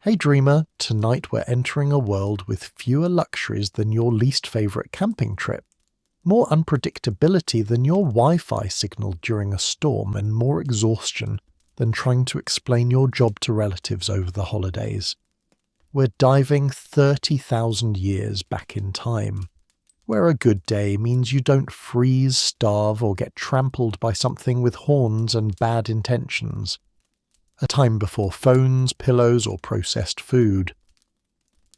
Hey dreamer, tonight we're entering a world with fewer luxuries than your least favourite camping trip, more unpredictability than your Wi-Fi signal during a storm, and more exhaustion than trying to explain your job to relatives over the holidays. We're diving 30,000 years back in time, where a good day means you don't freeze, starve, or get trampled by something with horns and bad intentions. A time before phones, pillows, or processed food.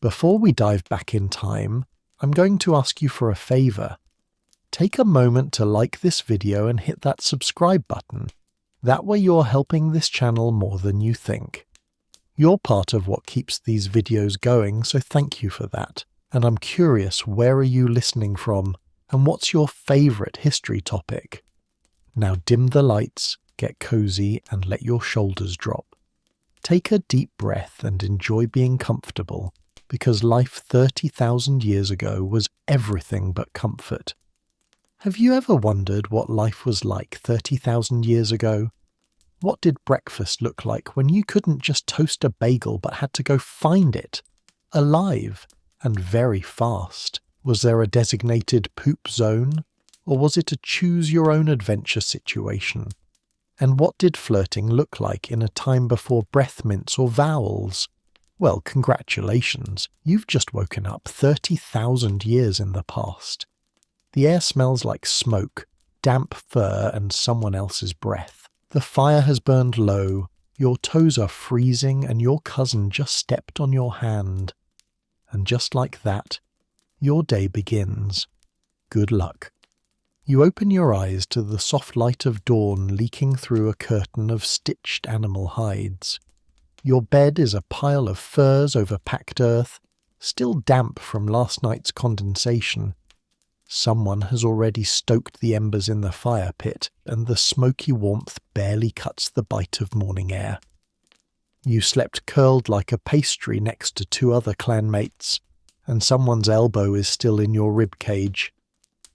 Before we dive back in time, I'm going to ask you for a favour. Take a moment to like this video and hit that subscribe button. That way you're helping this channel more than you think. You're part of what keeps these videos going, so thank you for that. And I'm curious, where are you listening from, and what's your favourite history topic? Now dim the lights, get cozy, and let your shoulders drop. Take a deep breath and enjoy being comfortable, because life 30,000 years ago was everything but comfort. Have you ever wondered what life was like 30,000 years ago? What did breakfast look like when you couldn't just toast a bagel but had to go find it? Alive, and very fast. Was there a designated poop zone? Or was it a choose-your-own-adventure situation? And what did flirting look like in a time before breath mints or vowels? Well, congratulations, you've just woken up 30,000 years in the past. The air smells like smoke, damp fur, and someone else's breath. The fire has burned low, your toes are freezing, and your cousin just stepped on your hand. And just like that, your day begins. Good luck. You open your eyes to the soft light of dawn leaking through a curtain of stitched animal hides. Your bed is a pile of furs over packed earth, still damp from last night's condensation. Someone has already stoked the embers in the fire pit, and the smoky warmth barely cuts the bite of morning air. You slept curled like a pastry next to two other clanmates, and someone's elbow is still in your rib cage.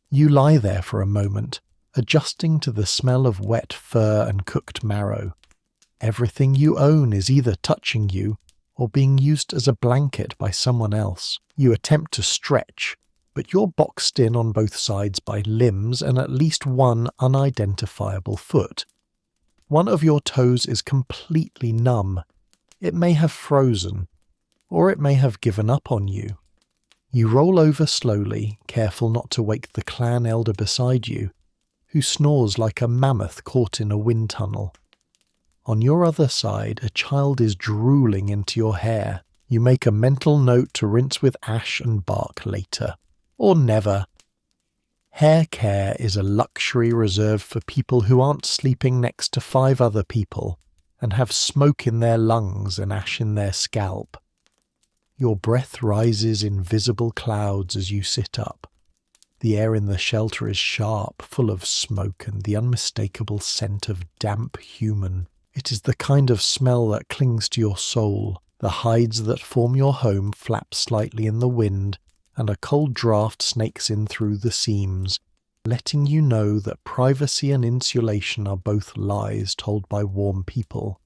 You lie there for a moment, adjusting to the smell of wet fur and cooked marrow. Everything you own is either touching you or being used as a blanket by someone else. You attempt to stretch, but you're boxed in on both sides by limbs and at least one unidentifiable foot. One of your toes is completely numb. It may have frozen, or it may have given up on you. You roll over slowly, careful not to wake the clan elder beside you, who snores like a mammoth caught in a wind tunnel. On your other side, a child is drooling into your hair. You make a mental note to rinse with ash and bark later. Or never. Hair care is a luxury reserved for people who aren't sleeping next to 5 other people and have smoke in their lungs and ash in their scalp. Your breath rises in visible clouds as you sit up. The air in the shelter is sharp, full of smoke and the unmistakable scent of damp human. It is the kind of smell that clings to your soul. The hides that form your home flap slightly in the wind, and a cold draught snakes in through the seams, letting you know that privacy and insulation are both lies told by warm people.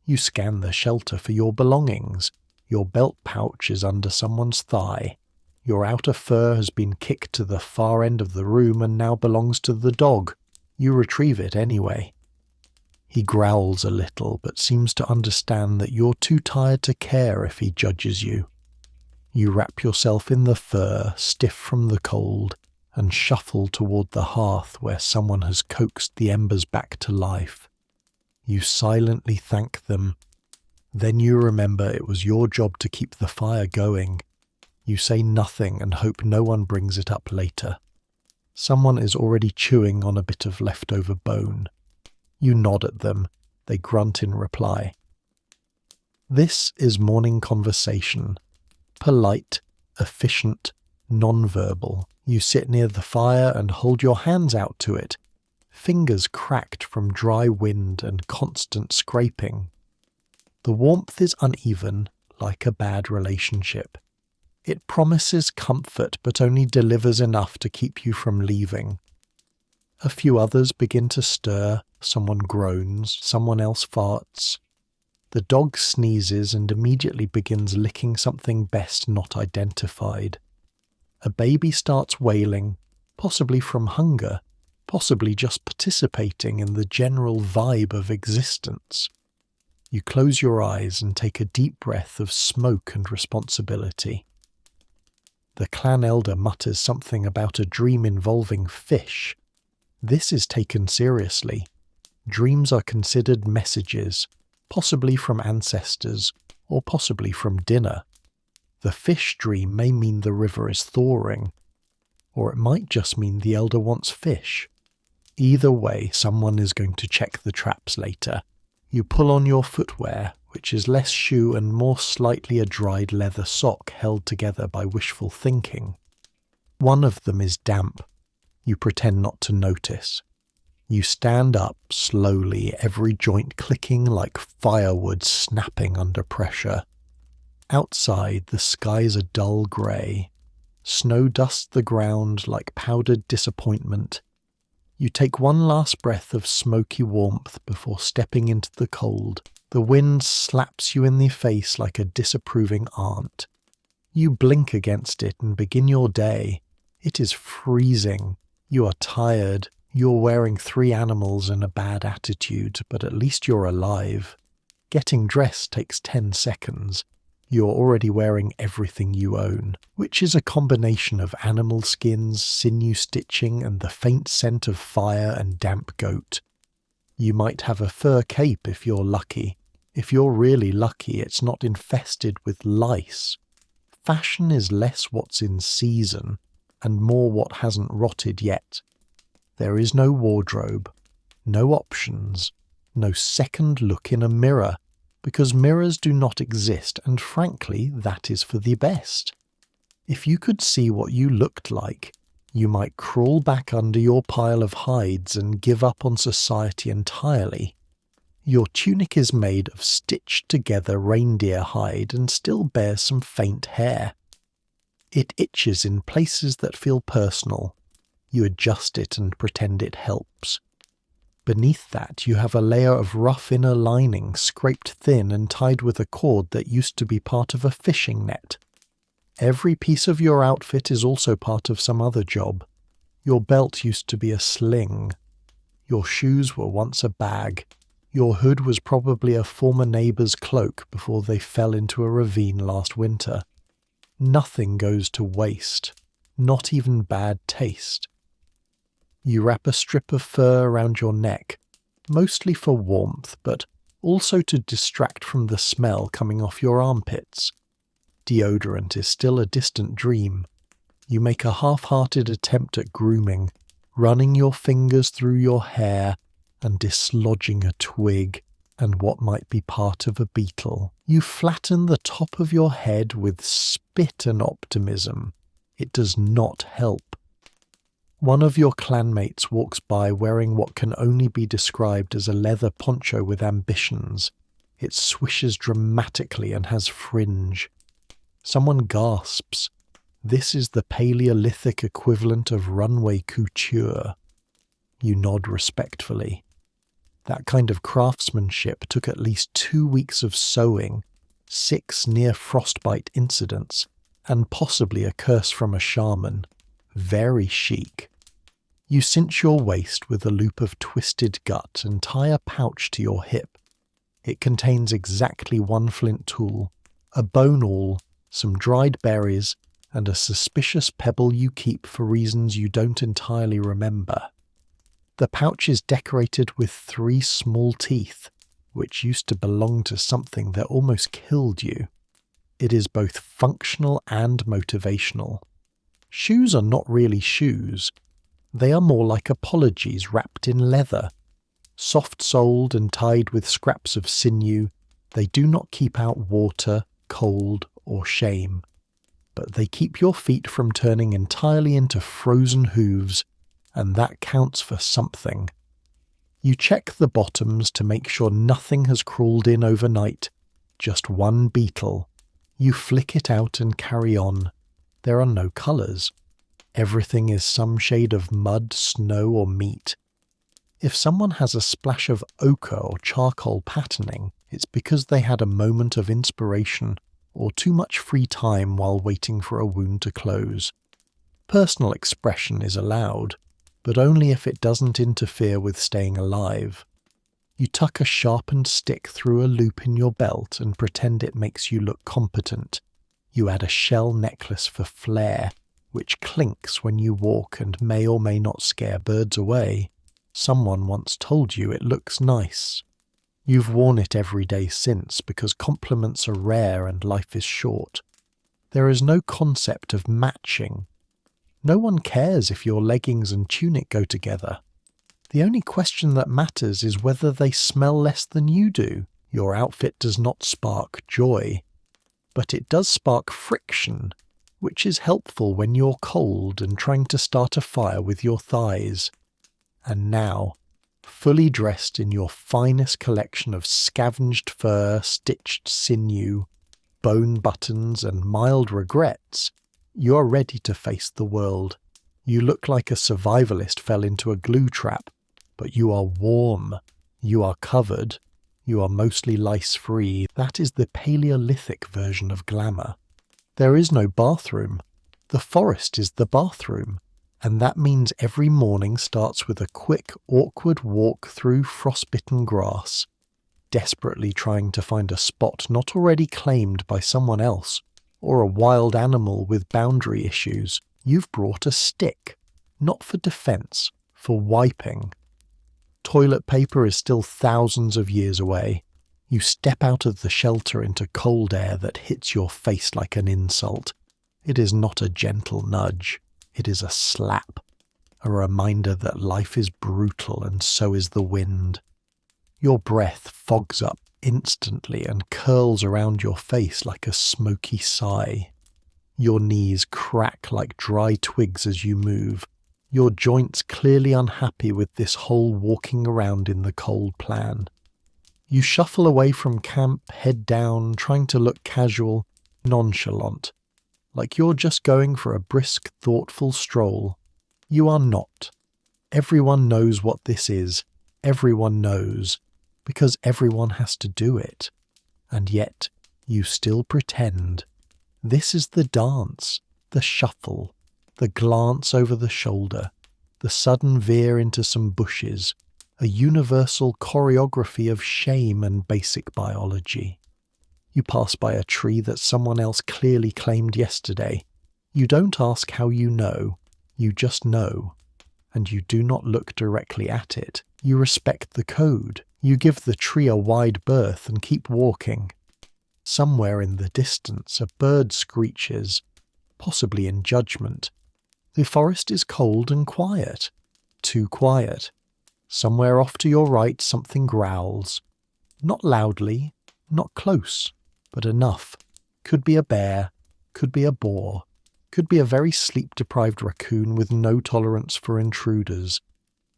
You scan the shelter for your belongings. Your belt pouch is under someone's thigh. Your outer fur has been kicked to the far end of the room and now belongs to the dog. You retrieve it anyway. He growls a little, but seems to understand that you're too tired to care if he judges you. You wrap yourself in the fur, stiff from the cold, and shuffle toward the hearth where someone has coaxed the embers back to life. You silently thank them. Then you remember it was your job to keep the fire going. You say nothing and hope no one brings it up later. Someone is already chewing on a bit of leftover bone. You nod at them. They grunt in reply. This is morning conversation. Polite, efficient, non-verbal. You sit near the fire and hold your hands out to it, fingers cracked from dry wind and constant scraping. The warmth is uneven, like a bad relationship. It promises comfort but only delivers enough to keep you from leaving. A few others begin to stir, someone groans, someone else farts. The dog sneezes and immediately begins licking something best not identified. A baby starts wailing, possibly from hunger, possibly just participating in the general vibe of existence. You close your eyes and take a deep breath of smoke and responsibility. The clan elder mutters something about a dream involving fish. This is taken seriously. Dreams are considered messages, possibly from ancestors, or possibly from dinner. The fish dream may mean the river is thawing, or it might just mean the elder wants fish. Either way, someone is going to check the traps later. You pull on your footwear, which is less shoe and more slightly a dried leather sock held together by wishful thinking. One of them is damp. You pretend not to notice. You stand up slowly, every joint clicking like firewood snapping under pressure. Outside, the skies are dull grey. Snow dusts the ground like powdered disappointment. You take one last breath of smoky warmth before stepping into the cold. The wind slaps you in the face like a disapproving aunt. You blink against it and begin your day. It is freezing. You are tired. You're wearing 3 animals and a bad attitude, but at least you're alive. Getting dressed takes 10 seconds. You're already wearing everything you own, which is a combination of animal skins, sinew stitching, and the faint scent of fire and damp goat. You might have a fur cape if you're lucky. If you're really lucky, it's not infested with lice. Fashion is less what's in season, and more what hasn't rotted yet. There is no wardrobe, no options, no second look in a mirror, because mirrors do not exist, and frankly, that is for the best. If you could see what you looked like, you might crawl back under your pile of hides and give up on society entirely. Your tunic is made of stitched-together reindeer hide and still bears some faint hair. It itches in places that feel personal. You adjust it and pretend it helps. Beneath that, you have a layer of rough inner lining scraped thin and tied with a cord that used to be part of a fishing net. Every piece of your outfit is also part of some other job. Your belt used to be a sling. Your shoes were once a bag. Your hood was probably a former neighbour's cloak before they fell into a ravine last winter. Nothing goes to waste, not even bad taste. You wrap a strip of fur around your neck, mostly for warmth, but also to distract from the smell coming off your armpits. Deodorant is still a distant dream. You make a half-hearted attempt at grooming, running your fingers through your hair and dislodging a twig and what might be part of a beetle. You flatten the top of your head with spit and optimism. It does not help. One of your clanmates walks by wearing what can only be described as a leather poncho with ambitions. It swishes dramatically and has fringe. Someone gasps. This is the Paleolithic equivalent of runway couture. You nod respectfully. That kind of craftsmanship took at least 2 weeks of sewing, 6 near frostbite incidents, and possibly a curse from a shaman. Very chic. You cinch your waist with a loop of twisted gut and tie a pouch to your hip. It contains exactly 1 flint tool, a bone awl, some dried berries, and a suspicious pebble you keep for reasons you don't entirely remember. The pouch is decorated with 3 small teeth, which used to belong to something that almost killed you. It is both functional and motivational. Shoes are not really shoes. They are more like apologies wrapped in leather. Soft-soled and tied with scraps of sinew, they do not keep out water, cold, or shame. But they keep your feet from turning entirely into frozen hooves, and that counts for something. You check the bottoms to make sure nothing has crawled in overnight. Just 1 beetle. You flick it out and carry on. There are no colours. Everything is some shade of mud, snow, or meat. If someone has a splash of ochre or charcoal patterning, it's because they had a moment of inspiration or too much free time while waiting for a wound to close. Personal expression is allowed, but only if it doesn't interfere with staying alive. You tuck a sharpened stick through a loop in your belt and pretend it makes you look competent. You add a shell necklace for flair, which clinks when you walk and may or may not scare birds away. Someone once told you it looks nice. You've worn it every day since because compliments are rare and life is short. There is no concept of matching. No one cares if your leggings and tunic go together. The only question that matters is whether they smell less than you do. Your outfit does not spark joy, but it does spark friction, which is helpful when you're cold and trying to start a fire with your thighs. And now, fully dressed in your finest collection of scavenged fur, stitched sinew, bone buttons, and mild regrets, you are ready to face the world. You look like a survivalist fell into a glue trap, but you are warm, you are covered, you are mostly lice-free. That is the Paleolithic version of glamour. There is no bathroom. The forest is the bathroom, and that means every morning starts with a quick, awkward walk through frostbitten grass, desperately trying to find a spot not already claimed by someone else, or a wild animal with boundary issues. You've brought a stick, not for defense, for wiping. Toilet paper is still thousands of years away. You step out of the shelter into cold air that hits your face like an insult. It is not a gentle nudge. It is a slap. A reminder that life is brutal and so is the wind. Your breath fogs up instantly and curls around your face like a smoky sigh. Your knees crack like dry twigs as you move, your joints clearly unhappy with this whole walking around in the cold plan. You shuffle away from camp, head down, trying to look casual, nonchalant, like you're just going for a brisk, thoughtful stroll. You are not. Everyone knows what this is. Everyone knows, because everyone has to do it. And yet, you still pretend. This is the dance, the shuffle, the glance over the shoulder, the sudden veer into some bushes, a universal choreography of shame and basic biology. You pass by a tree that someone else clearly claimed yesterday. You don't ask how you know, you just know. And you do not look directly at it. You respect the code. You give the tree a wide berth and keep walking. Somewhere in the distance a bird screeches, possibly in judgment. The forest is cold and quiet. Too quiet. Somewhere off to your right something growls. Not loudly, not close, but enough. Could be a bear, could be a boar, could be a very sleep-deprived raccoon with no tolerance for intruders.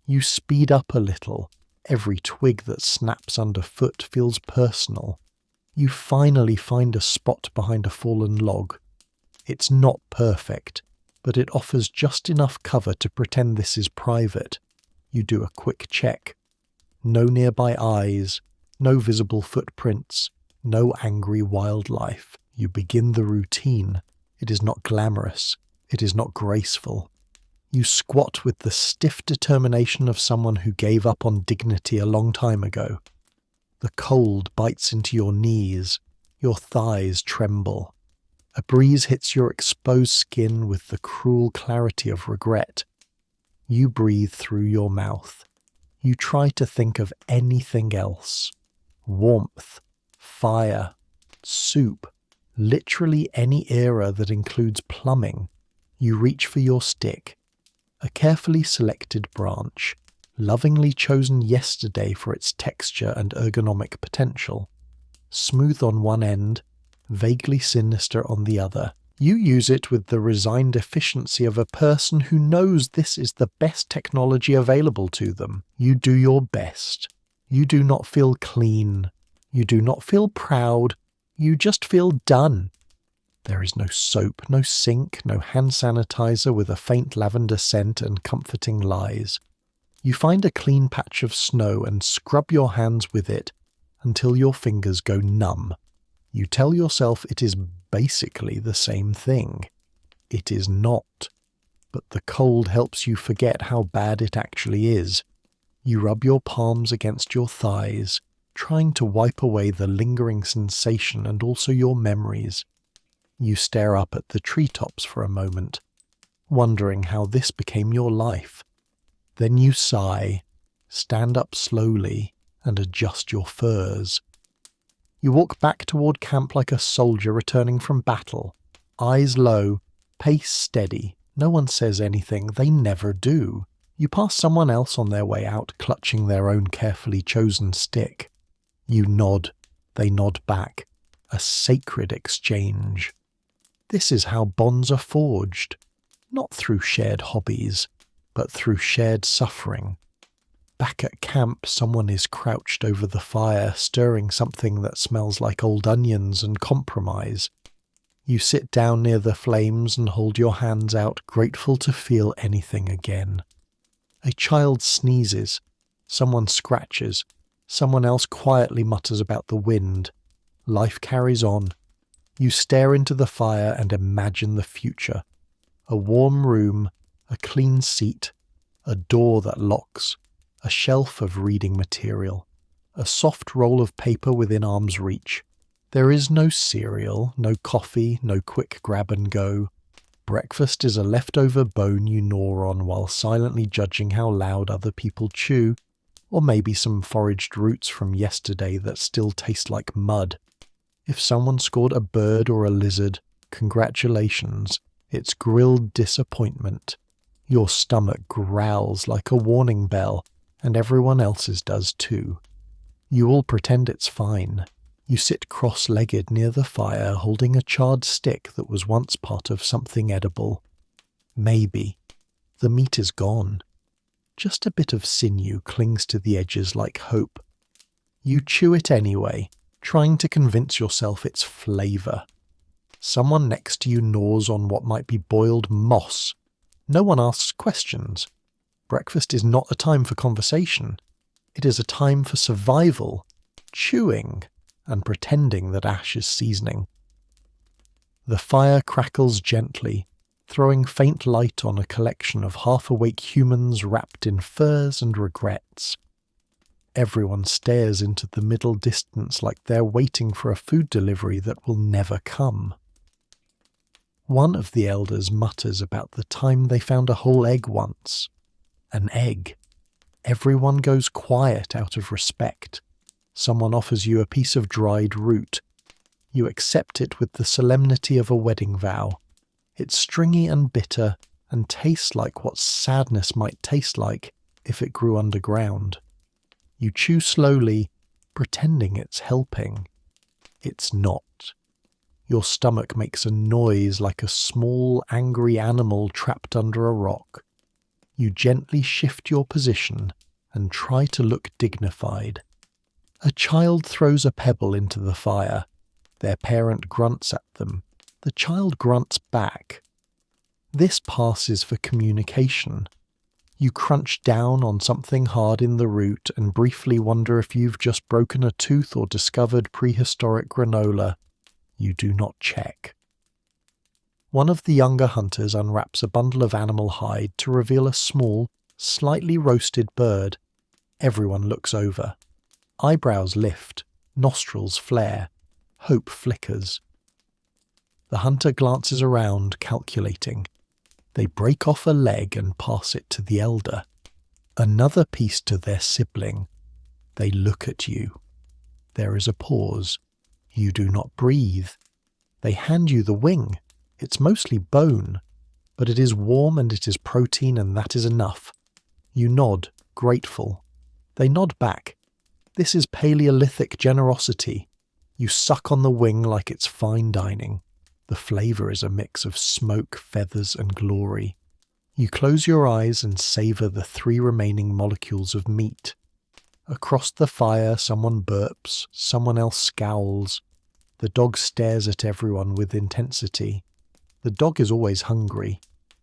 You speed up a little. Every twig that snaps underfoot feels personal. You finally find a spot behind a fallen log. It's not perfect, but it offers just enough cover to pretend this is private. You do a quick check. No nearby eyes, no visible footprints, no angry wildlife. You begin the routine. It is not glamorous. It is not graceful. You squat with the stiff determination of someone who gave up on dignity a long time ago. The cold bites into your knees. Your thighs tremble. A breeze hits your exposed skin with the cruel clarity of regret. You breathe through your mouth. You try to think of anything else. Warmth, fire, soup, literally any era that includes plumbing. You reach for your stick. A carefully selected branch, lovingly chosen yesterday for its texture and ergonomic potential. Smooth on one end, vaguely sinister on the other. You use it with the resigned efficiency of a person who knows this is the best technology available to them. You do your best. You do not feel clean. You do not feel proud. You just feel done. There is no soap, no sink, no hand sanitizer with a faint lavender scent and comforting lies. You find a clean patch of snow and scrub your hands with it, until your fingers go numb. You tell yourself it is basically the same thing. It is not. But the cold helps you forget how bad it actually is. You rub your palms against your thighs, trying to wipe away the lingering sensation and also your memories. You stare up at the treetops for a moment, wondering how this became your life. Then you sigh, stand up slowly, and adjust your furs. You walk back toward camp like a soldier returning from battle, eyes low, pace steady. No one says anything, they never do. You pass someone else on their way out, clutching their own carefully chosen stick. You nod, they nod back. A sacred exchange. This is how bonds are forged, not through shared hobbies, but through shared suffering. Back at camp, someone is crouched over the fire, stirring something that smells like old onions and compromise. You sit down near the flames and hold your hands out, grateful to feel anything again. A child sneezes, someone scratches, someone else quietly mutters about the wind. Life carries on. You stare into the fire and imagine the future. A warm room, a clean seat, a door that locks, a shelf of reading material, a soft roll of paper within arm's reach. There is no cereal, no coffee, no quick grab and go. Breakfast is a leftover bone you gnaw on while silently judging how loud other people chew, or maybe some foraged roots from yesterday that still taste like mud. If someone scored a bird or a lizard, congratulations, it's grilled disappointment. Your stomach growls like a warning bell, and everyone else's does too. You all pretend it's fine. You sit cross-legged near the fire, holding a charred stick that was once part of something edible. Maybe. The meat is gone. Just a bit of sinew clings to the edges like hope. You chew it anyway, trying to convince yourself its flavour. Someone next to you gnaws on what might be boiled moss. No one asks questions. Breakfast is not a time for conversation. It is a time for survival, chewing, and pretending that ash is seasoning. The fire crackles gently, throwing faint light on a collection of half-awake humans wrapped in furs and regrets. Everyone stares into the middle distance like they're waiting for a food delivery that will never come. One of the elders mutters about the time they found a whole egg once. An egg. Everyone goes quiet out of respect. Someone offers you a piece of dried root. You accept it with the solemnity of a wedding vow. It's stringy and bitter, and tastes like what sadness might taste like if it grew underground. You chew slowly, pretending it's helping. It's not. Your stomach makes a noise like a small, angry animal trapped under a rock. You gently shift your position and try to look dignified. A child throws a pebble into the fire. Their parent grunts at them. The child grunts back. This passes for communication. You crunch down on something hard in the root and briefly wonder if you've just broken a tooth or discovered prehistoric granola. You do not check. One of the younger hunters unwraps a bundle of animal hide to reveal a small, slightly roasted bird. Everyone looks over. Eyebrows lift, nostrils flare, hope flickers. The hunter glances around, calculating. They break off a leg and pass it to the elder. Another piece to their sibling. They look at you. There is a pause. You do not breathe. They hand you the wing. It's mostly bone, but it is warm and it is protein, and that is enough. You nod, grateful. They nod back. This is Paleolithic generosity. You suck on the wing like it's fine dining. The flavour is a mix of smoke, feathers, and glory. You close your eyes and savour the 3 remaining molecules of meat. Across the fire, someone burps, someone else scowls. The dog stares at everyone with intensity. The dog is always hungry.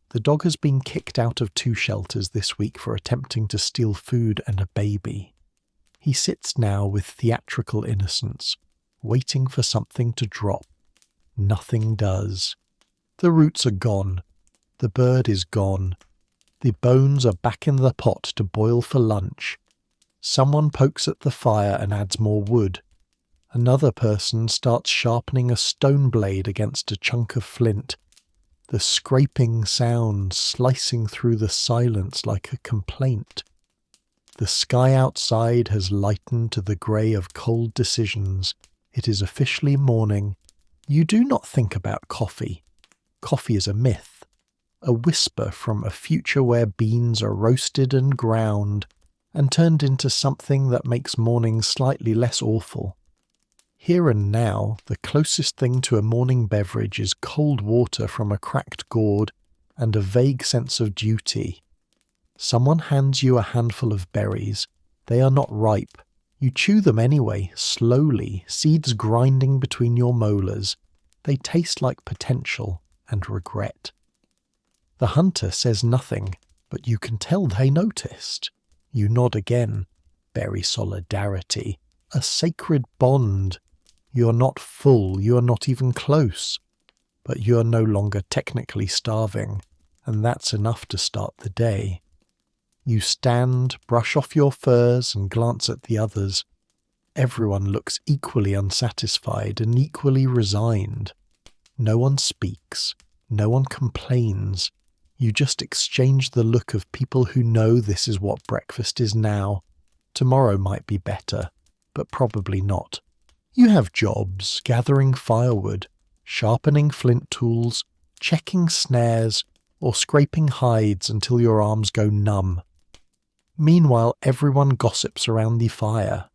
The dog has been kicked out of 2 shelters this week for attempting to steal food and a baby. He sits now with theatrical innocence, waiting for something to drop. Nothing does. The roots are gone. The bird is gone. The bones are back in the pot to boil for lunch. Someone pokes at the fire and adds more wood. Another person starts sharpening a stone blade against a chunk of flint. The scraping sound slicing through the silence like a complaint. The sky outside has lightened to the grey of cold decisions. It is officially morning. You do not think about coffee. Coffee is a myth, a whisper from a future where beans are roasted and ground and turned into something that makes mornings slightly less awful. Here and now, the closest thing to a morning beverage is cold water from a cracked gourd and a vague sense of duty. Someone hands you a handful of berries. They are not ripe. You chew them anyway, slowly, seeds grinding between your molars. They taste like potential and regret. The hunter says nothing, but you can tell they noticed. You nod again. Berry solidarity. A sacred bond. You are not full, you are not even close. But you are no longer technically starving, and that's enough to start the day. You stand, brush off your furs, and glance at the others. Everyone looks equally unsatisfied and equally resigned. No one speaks. No one complains. You just exchange the look of people who know this is what breakfast is now. Tomorrow might be better, but probably not. You have jobs, gathering firewood, sharpening flint tools, checking snares, or scraping hides until your arms go numb. Meanwhile, everyone gossips around the fire.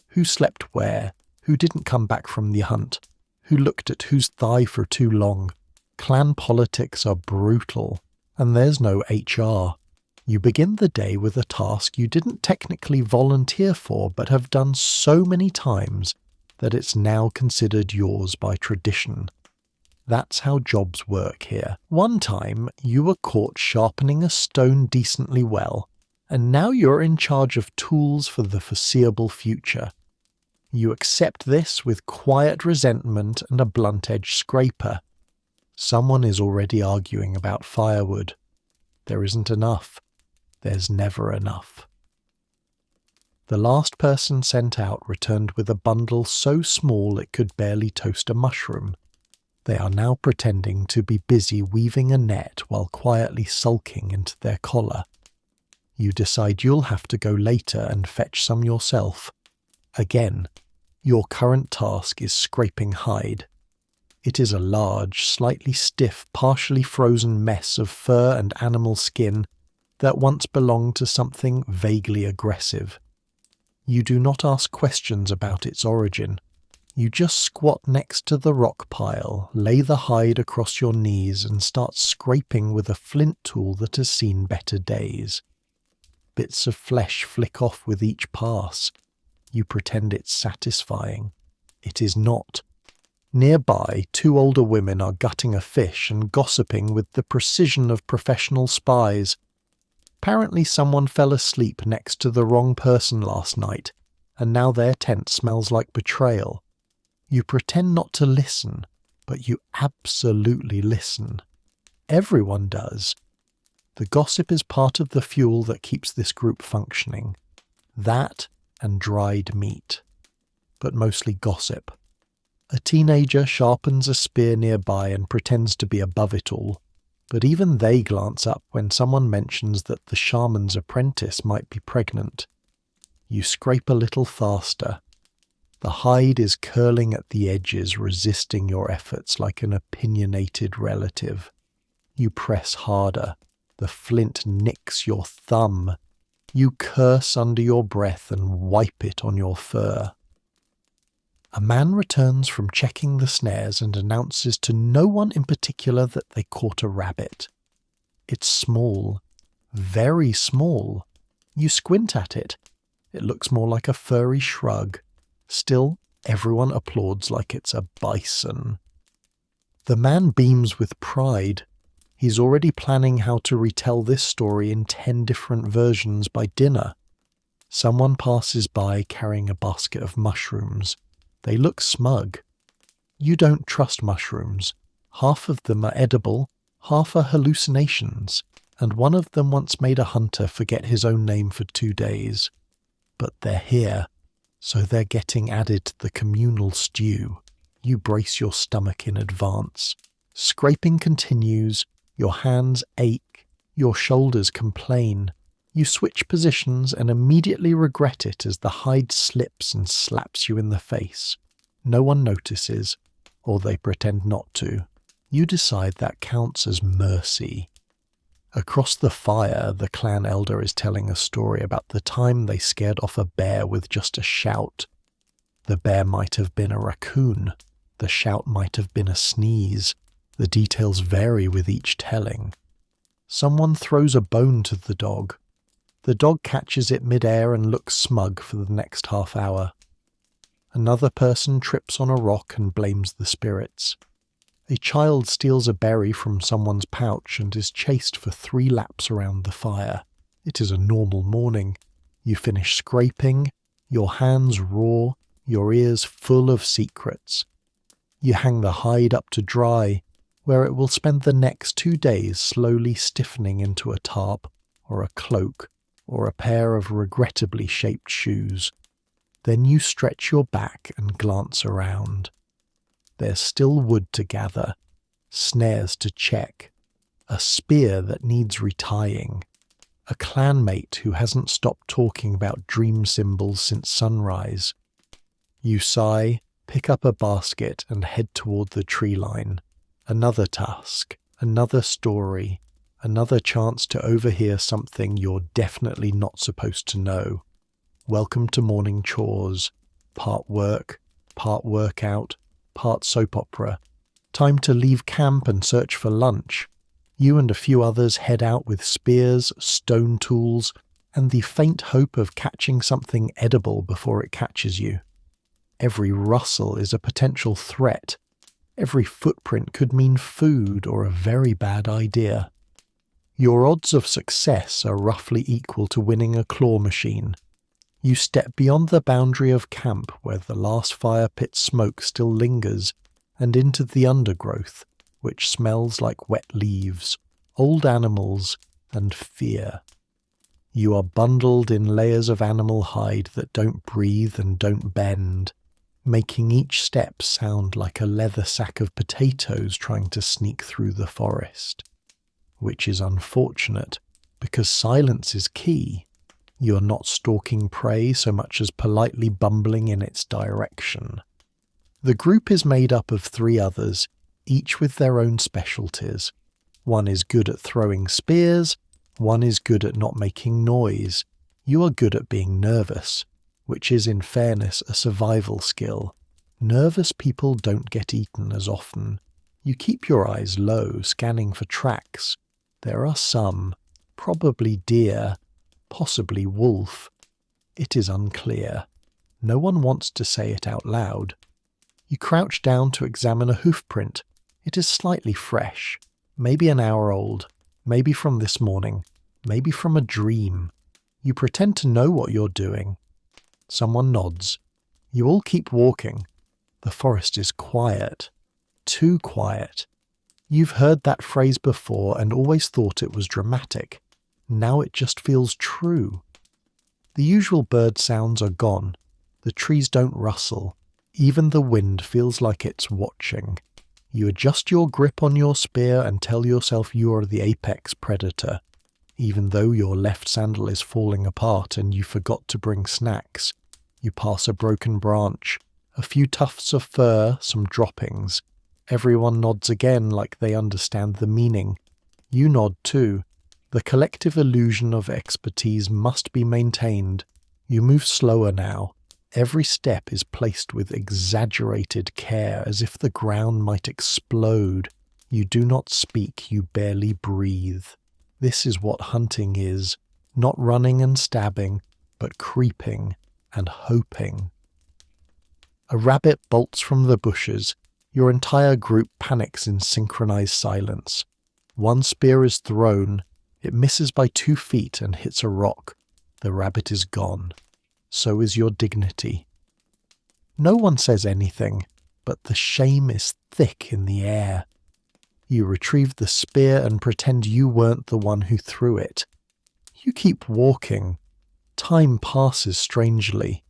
Who slept where? Who didn't come back from the hunt? Who looked at whose thigh for too long? Clan politics are brutal, and there's no HR. You begin the day with a task you didn't technically volunteer for but have done so many times that it's now considered yours by tradition. That's how jobs work here. One time, you were caught sharpening a stone decently well, and now you're in charge of tools for the foreseeable future. You accept this with quiet resentment and a blunt-edged scraper. Someone is already arguing about firewood. There isn't enough. There's never enough. The last person sent out returned with a bundle so small it could barely toast a mushroom. They are now pretending to be busy weaving a net while quietly sulking into their collar. You decide you'll have to go later and fetch some yourself. Again, your current task is scraping hide. It is a large, slightly stiff, partially frozen mess of fur and animal skin that once belonged to something vaguely aggressive. You do not ask questions about its origin. You just squat next to the rock pile, lay the hide across your knees and start scraping with a flint tool that has seen better days. Bits of flesh flick off with each pass. You pretend it's satisfying. It is not. Nearby, two older women are gutting a fish and gossiping with the precision of professional spies. Apparently someone fell asleep next to the wrong person last night, and now their tent smells like betrayal. You pretend not to listen, but you absolutely listen. Everyone does. The gossip is part of the fuel that keeps this group functioning. That and dried meat. But mostly gossip. A teenager sharpens a spear nearby and pretends to be above it all, but even they glance up when someone mentions that the shaman's apprentice might be pregnant. You scrape a little faster. The hide is curling at the edges, resisting your efforts like an opinionated relative. You press harder. The flint nicks your thumb. You curse under your breath and wipe it on your fur. A man returns from checking the snares and announces to no one in particular that they caught a rabbit. It's small. Very small. You squint at it. It looks more like a furry shrug. Still, everyone applauds like it's a bison. The man beams with pride. He's already planning how to retell this story in 10 different versions by dinner. Someone passes by carrying a basket of mushrooms. They look smug. You don't trust mushrooms. Half of them are edible, half are hallucinations, and one of them once made a hunter forget his own name for 2 days. But they're here, so they're getting added to the communal stew. You brace your stomach in advance. Scraping continues, your hands ache, your shoulders complain. You switch positions and immediately regret it as the hide slips and slaps you in the face. No one notices, or they pretend not to. You decide that counts as mercy. Across the fire, the clan elder is telling a story about the time they scared off a bear with just a shout. The bear might have been a raccoon. The shout might have been a sneeze. The details vary with each telling. Someone throws a bone to the dog. The dog catches it mid-air and looks smug for the next half hour. Another person trips on a rock and blames the spirits. A child steals a berry from someone's pouch and is chased for 3 laps around the fire. It is a normal morning. You finish scraping, your hands raw, your ears full of secrets. You hang the hide up to dry, where it will spend the next 2 days slowly stiffening into a tarp, or a cloak, or a pair of regrettably shaped shoes. Then you stretch your back and glance around. There's still wood to gather, snares to check, a spear that needs retying, a clanmate who hasn't stopped talking about dream symbols since sunrise. You sigh, pick up a basket and head toward the tree line. Another task, another story, another chance to overhear something you're definitely not supposed to know. Welcome to morning chores. Part work, part workout, part soap opera. Time to leave camp and search for lunch. You and a few others head out with spears, stone tools, and the faint hope of catching something edible before it catches you. Every rustle is a potential threat. Every footprint could mean food or a very bad idea. Your odds of success are roughly equal to winning a claw machine. You step beyond the boundary of camp where the last fire pit smoke still lingers and into the undergrowth, which smells like wet leaves, old animals, and fear. You are bundled in layers of animal hide that don't breathe and don't bend, making each step sound like a leather sack of potatoes trying to sneak through the forest. Which is unfortunate, because silence is key. You are not stalking prey so much as politely bumbling in its direction. The group is made up of 3 others, each with their own specialties. One is good at throwing spears, one is good at not making noise. You are good at being nervous, which is in fairness a survival skill. Nervous people don't get eaten as often. You keep your eyes low, scanning for tracks. There are some, probably deer, possibly wolf. It is unclear. No one wants to say it out loud. You crouch down to examine a hoof print. It is slightly fresh, maybe an hour old, maybe from this morning, maybe from a dream. You pretend to know what you're doing. Someone nods. You all keep walking. The forest is quiet. Too quiet. You've heard that phrase before and always thought it was dramatic. Now it just feels true. The usual bird sounds are gone. The trees don't rustle. Even the wind feels like it's watching. You adjust your grip on your spear and tell yourself you are the apex predator, even though your left sandal is falling apart and you forgot to bring snacks. You pass a broken branch, a few tufts of fur, some droppings. Everyone nods again like they understand the meaning. You nod too. The collective illusion of expertise must be maintained. You move slower now. Every step is placed with exaggerated care, as if the ground might explode. You do not speak, you barely breathe. This is what hunting is, not running and stabbing, but creeping and hoping. A rabbit bolts from the bushes. Your entire group panics in synchronized silence. One spear is thrown. It misses by 2 feet and hits a rock. The rabbit is gone. so is your dignity. No one says anything, but the shame is thick in the air. You retrieve the spear and pretend you weren't the one who threw it. You keep walking. Time passes strangely.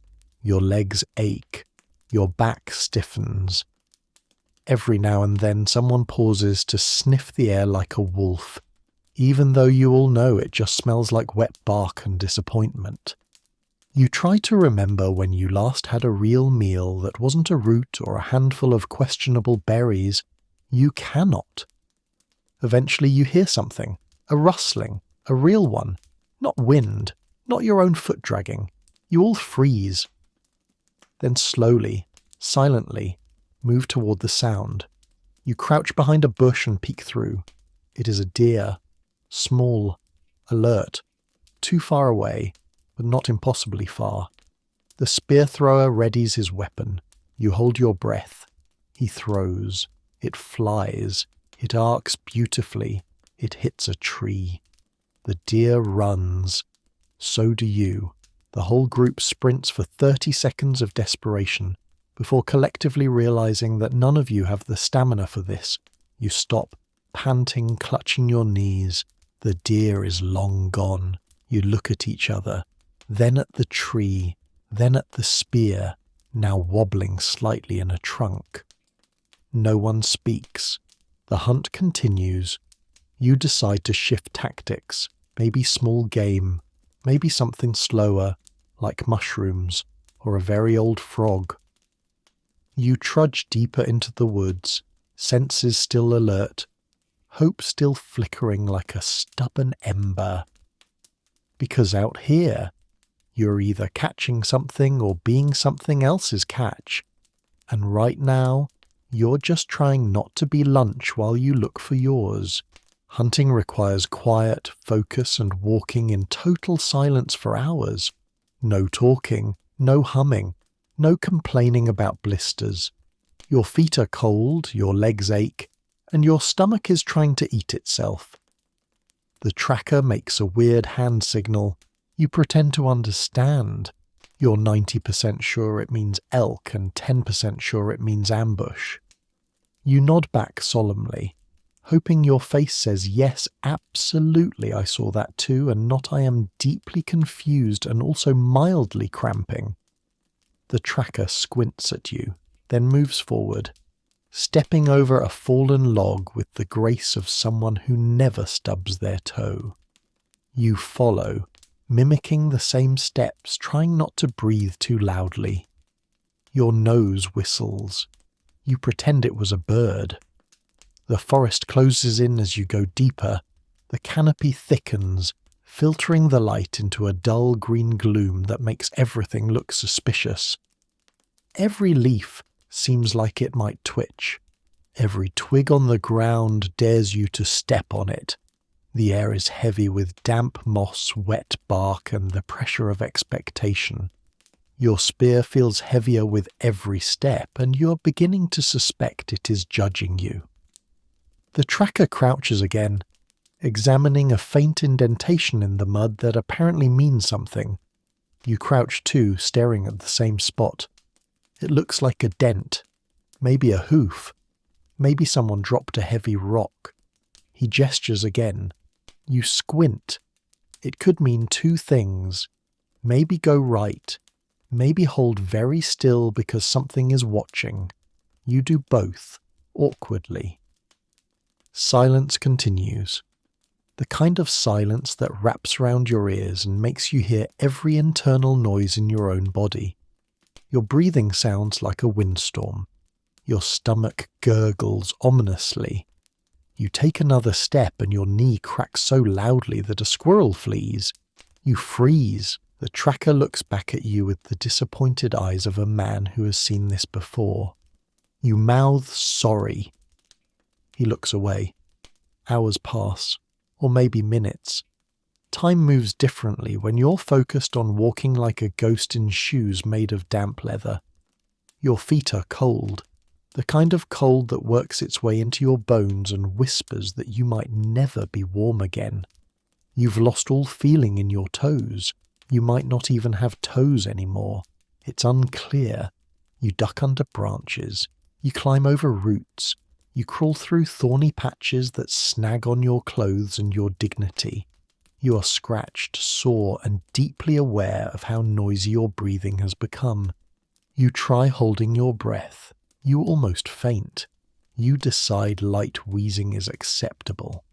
Your legs ache. Your back stiffens. Every now and then someone pauses to sniff the air like a wolf, even though you all know it just smells like wet bark and disappointment. You try to remember when you last had a real meal that wasn't a root or a handful of questionable berries. You cannot. Eventually you hear something, a rustling, a real one, not wind, not your own foot dragging. You all freeze. Then slowly, silently, move toward the sound. You crouch behind a bush and peek through. It is a deer, small, alert, too far away, but not impossibly far. The spear thrower readies his weapon. You hold your breath. He throws. It flies. It arcs beautifully. It hits a tree. The deer runs. So do you. The whole group sprints for 30 seconds of desperation, before collectively realizing that none of you have the stamina for this. You stop, panting, clutching your knees. The deer is long gone. You look at each other, then at the tree, then at the spear, now wobbling slightly in a trunk. No one speaks. The hunt continues. You decide to shift tactics, maybe small game, maybe something slower, like mushrooms or a very old frog. You trudge deeper into the woods, senses still alert, hope still flickering like a stubborn ember. Because out here, you're either catching something or being something else's catch, and right now, you're just trying not to be lunch while you look for yours. Hunting requires quiet, focus, and walking in total silence for hours. No talking, no humming, no complaining about blisters. Your feet are cold, your legs ache, and your stomach is trying to eat itself. The tracker makes a weird hand signal. You pretend to understand. You're 90% sure it means elk and 10% sure it means ambush. You nod back solemnly, hoping your face says, yes, absolutely, I saw that too, and not I am deeply confused and also mildly cramping. The tracker squints at you, then moves forward, stepping over a fallen log with the grace of someone who never stubs their toe. You follow, mimicking the same steps, trying not to breathe too loudly. Your nose whistles. You pretend it was a bird. The forest closes in as you go deeper. The canopy thickens, filtering the light into a dull green gloom that makes everything look suspicious. Every leaf seems like it might twitch. Every twig on the ground dares you to step on it. The air is heavy with damp moss, wet bark, and the pressure of expectation. Your spear feels heavier with every step, and you're beginning to suspect it is judging you. The tracker crouches again, examining a faint indentation in the mud that apparently means something. You crouch too, staring at the same spot. It looks like a dent, maybe a hoof, maybe someone dropped a heavy rock. He gestures again. You squint. It could mean two things. Maybe go right. Maybe hold very still because something is watching. You do both, awkwardly. Silence continues. The kind of silence that wraps around your ears and makes you hear every internal noise in your own body. Your breathing sounds like a windstorm. Your stomach gurgles ominously. You take another step and your knee cracks so loudly that a squirrel flees. You freeze. The tracker looks back at you with the disappointed eyes of a man who has seen this before. You mouth sorry. He looks away. Hours pass, or maybe minutes. Time moves differently when you're focused on walking like a ghost in shoes made of damp leather. Your feet are cold, the kind of cold that works its way into your bones and whispers that you might never be warm again. You've lost all feeling in your toes. You might not even have toes anymore. It's unclear. You duck under branches. You climb over roots. You crawl through thorny patches that snag on your clothes and your dignity. You are scratched, sore, and deeply aware of how noisy your breathing has become. You try holding your breath. You almost faint. You decide light wheezing is acceptable.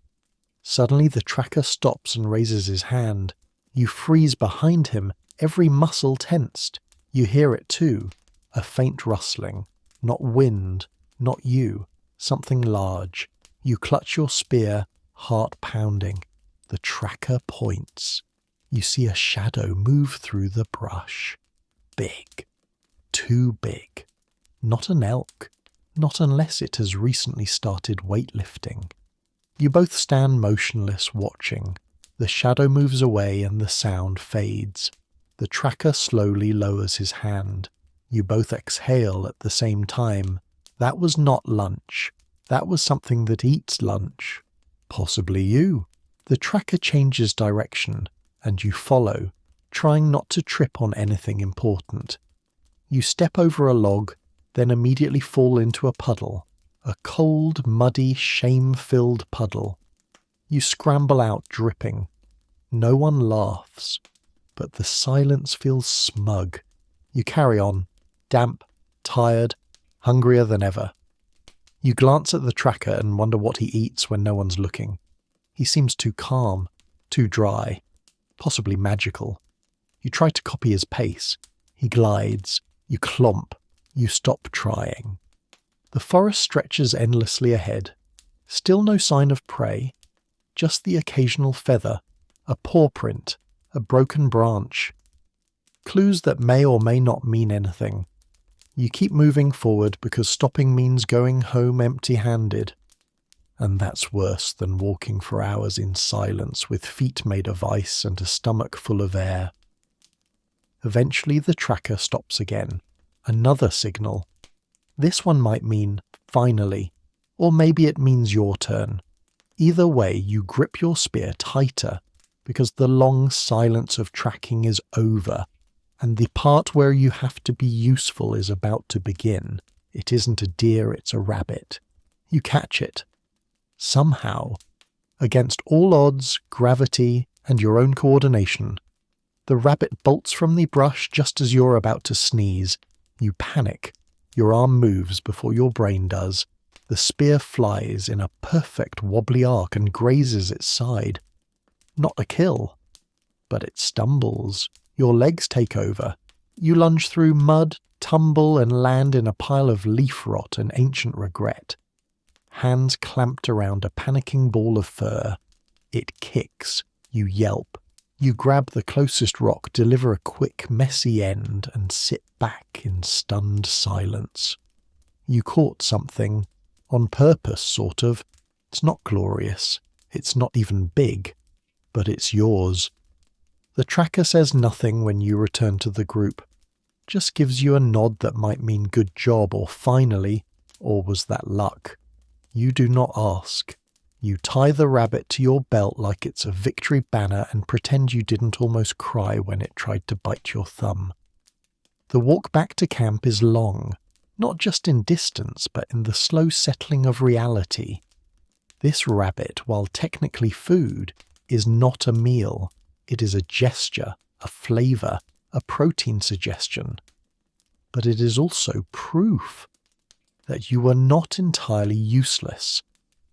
Suddenly the tracker stops and raises his hand. You freeze behind him, every muscle tensed. You hear it too, a faint rustling. Not wind, not you, something large. You clutch your spear, heart pounding. The tracker points. You see a shadow move through the brush. Big. Too big. Not an elk. Not unless it has recently started weightlifting. You both stand motionless, watching. The shadow moves away and the sound fades. The tracker slowly lowers his hand. You both exhale at the same time. That was not lunch. That was something that eats lunch. Possibly you. The tracker changes direction, and you follow, trying not to trip on anything important. You step over a log, then immediately fall into a puddle. A cold, muddy, shame-filled puddle. You scramble out, dripping. No one laughs, but the silence feels smug. You carry on, damp, tired, hungrier than ever. You glance at the tracker and wonder what he eats when no one's looking. He seems too calm, too dry, possibly magical. You try to copy his pace. He glides. You clomp. You stop trying. The forest stretches endlessly ahead. Still no sign of prey. Just the occasional feather, a paw print, a broken branch. Clues that may or may not mean anything. You keep moving forward because stopping means going home empty-handed. And that's worse than walking for hours in silence with feet made of ice and a stomach full of air. Eventually the tracker stops again. Another signal. This one might mean, finally, or maybe it means your turn. Either way, you grip your spear tighter, because the long silence of tracking is over, and the part where you have to be useful is about to begin. It isn't a deer, it's a rabbit. You catch it. Somehow, against all odds, gravity, and your own coordination, the rabbit bolts from the brush just as you're about to sneeze. You panic. Your arm moves before your brain does. The spear flies in a perfect wobbly arc and grazes its side. Not a kill, but it stumbles. Your legs take over. You lunge through mud, tumble, and land in a pile of leaf rot and ancient regret. Hands clamped around a panicking ball of fur. It kicks. You yelp. You grab the closest rock, deliver a quick, messy end, and sit back in stunned silence. You caught something. On purpose, sort of. It's not glorious. It's not even big. But it's yours. The tracker says nothing when you return to the group. Just gives you a nod that might mean good job or finally, or was that luck? You do not ask. You tie the rabbit to your belt like it's a victory banner and pretend you didn't almost cry when it tried to bite your thumb. The walk back to camp is long, not just in distance, but in the slow settling of reality. This rabbit, while technically food, is not a meal. It is a gesture, a flavour, a protein suggestion. But it is also proof that you are not entirely useless,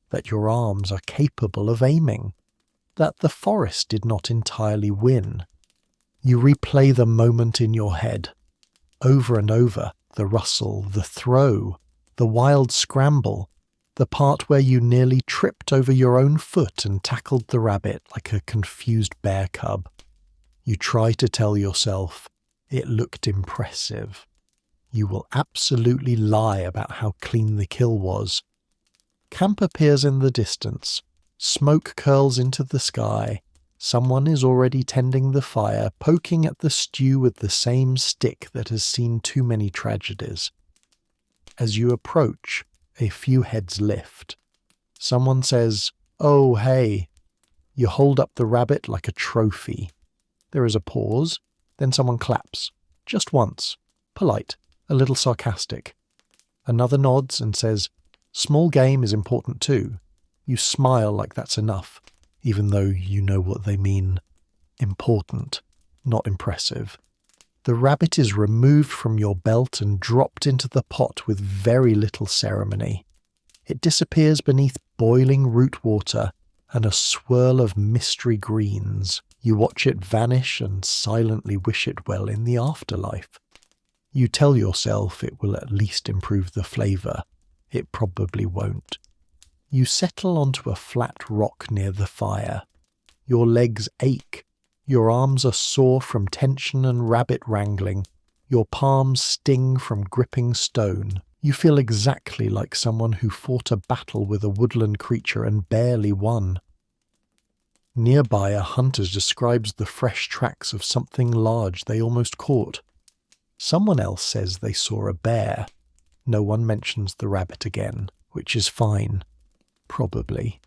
that your arms are capable of aiming, that the forest did not entirely win. You replay the moment in your head, over and over, the rustle, the throw, the wild scramble, the part where you nearly tripped over your own foot and tackled the rabbit like a confused bear cub. You try to tell yourself, it looked impressive. You will absolutely lie about how clean the kill was. Camp appears in the distance. Smoke curls into the sky. Someone is already tending the fire, poking at the stew with the same stick that has seen too many tragedies. As you approach, a few heads lift. Someone says, "Oh, hey." You hold up the rabbit like a trophy. There is a pause, then someone claps. Just once. Polite, a little sarcastic. Another nods and says, "Small game is important too." You smile like that's enough, even though you know what they mean. Important, not impressive. The rabbit is removed from your belt and dropped into the pot with very little ceremony. It disappears beneath boiling root water and a swirl of mystery greens. You watch it vanish and silently wish it well in the afterlife. You tell yourself it will at least improve the flavour. It probably won't. You settle onto a flat rock near the fire. Your legs ache. Your arms are sore from tension and rabbit wrangling. Your palms sting from gripping stone. You feel exactly like someone who fought a battle with a woodland creature and barely won. Nearby, a hunter describes the fresh tracks of something large they almost caught. Someone else says they saw a bear. No one mentions the rabbit again, which is fine. Probably.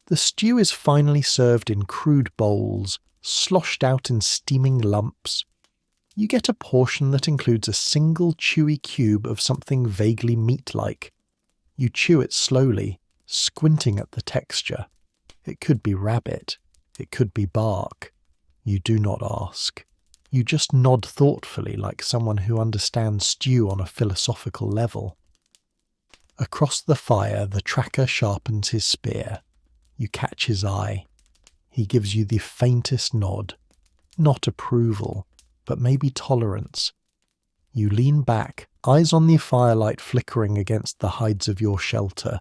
The stew is finally served in crude bowls, sloshed out in steaming lumps. You get a portion that includes a single chewy cube of something vaguely meat-like. You chew it slowly, squinting at the texture. It could be rabbit. It could be bark. You do not ask. You just nod thoughtfully like someone who understands stew on a philosophical level. Across the fire, the tracker sharpens his spear. You catch his eye. He gives you the faintest nod. Not approval, but maybe tolerance. You lean back, eyes on the firelight flickering against the hides of your shelter.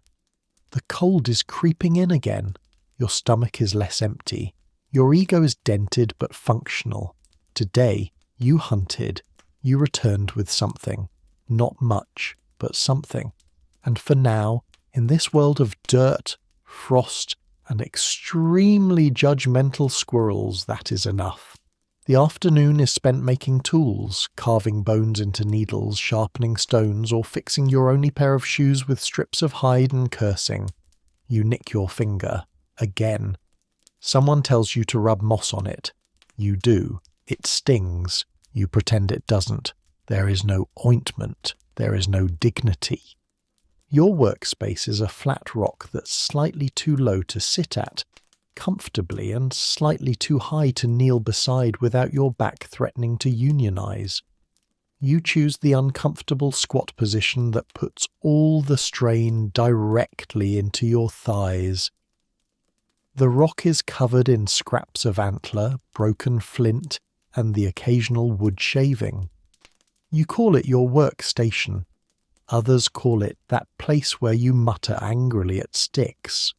The cold is creeping in again. Your stomach is less empty. Your ego is dented but functional. Today, you hunted. You returned with something. Not much, but something. And for now, in this world of dirt, frost, and extremely judgmental squirrels, that is enough. The afternoon is spent making tools, carving bones into needles, sharpening stones, or fixing your only pair of shoes with strips of hide and cursing. You nick your finger. Again. Someone tells you to rub moss on it. You do. It stings. You pretend it doesn't. There is no ointment. There is no dignity. Your workspace is a flat rock that's slightly too low to sit at, comfortably, and slightly too high to kneel beside without your back threatening to unionize. You choose the uncomfortable squat position that puts all the strain directly into your thighs. The rock is covered in scraps of antler, broken flint, and the occasional wood shaving. You call it your workstation. Others call it that place where you mutter angrily at sticks.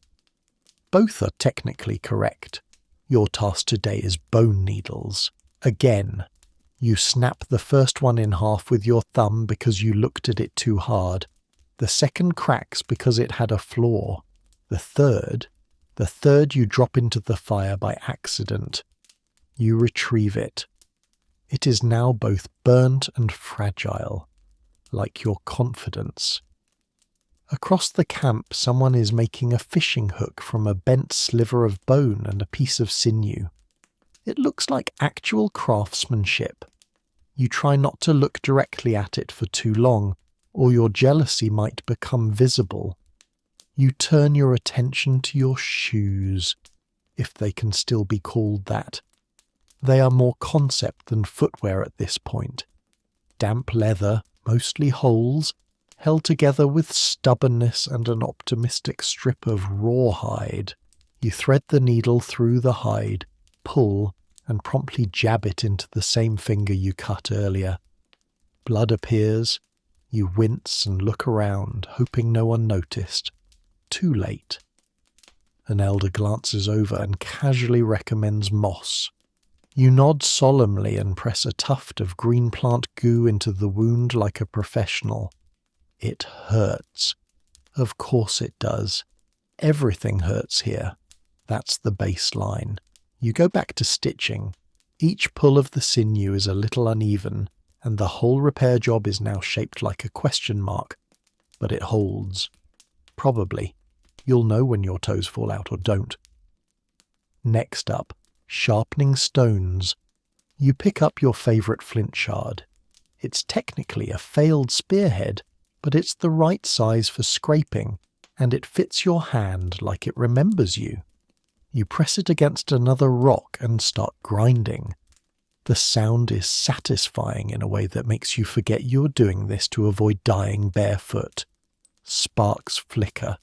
Both are technically correct. Your task today is bone needles. Again, you snap the first one in half with your thumb because you looked at it too hard. The second cracks because it had a flaw. The third you drop into the fire by accident. You retrieve it. It is now both burnt and fragile, like your confidence. Across the camp, someone is making a fishing hook from a bent sliver of bone and a piece of sinew. It looks like actual craftsmanship. You try not to look directly at it for too long, or your jealousy might become visible. You turn your attention to your shoes, if they can still be called that. They are more concept than footwear at this point. Damp leather, mostly holes, held together with stubbornness and an optimistic strip of rawhide. You thread the needle through the hide, pull, and promptly jab it into the same finger you cut earlier. Blood appears. You wince and look around, hoping no one noticed. Too late. An elder glances over and casually recommends moss. You nod solemnly and press a tuft of green plant goo into the wound like a professional. It hurts. Of course it does. Everything hurts here. That's the baseline. You go back to stitching. Each pull of the sinew is a little uneven, and the whole repair job is now shaped like a question mark. But it holds. Probably. You'll know when your toes fall out or don't. Next up, sharpening stones. You pick up your favourite flint shard. It's technically a failed spearhead, but it's the right size for scraping, and it fits your hand like it remembers you. You press it against another rock and start grinding. The sound is satisfying in a way that makes you forget you're doing this to avoid dying barefoot. Sparks flicker.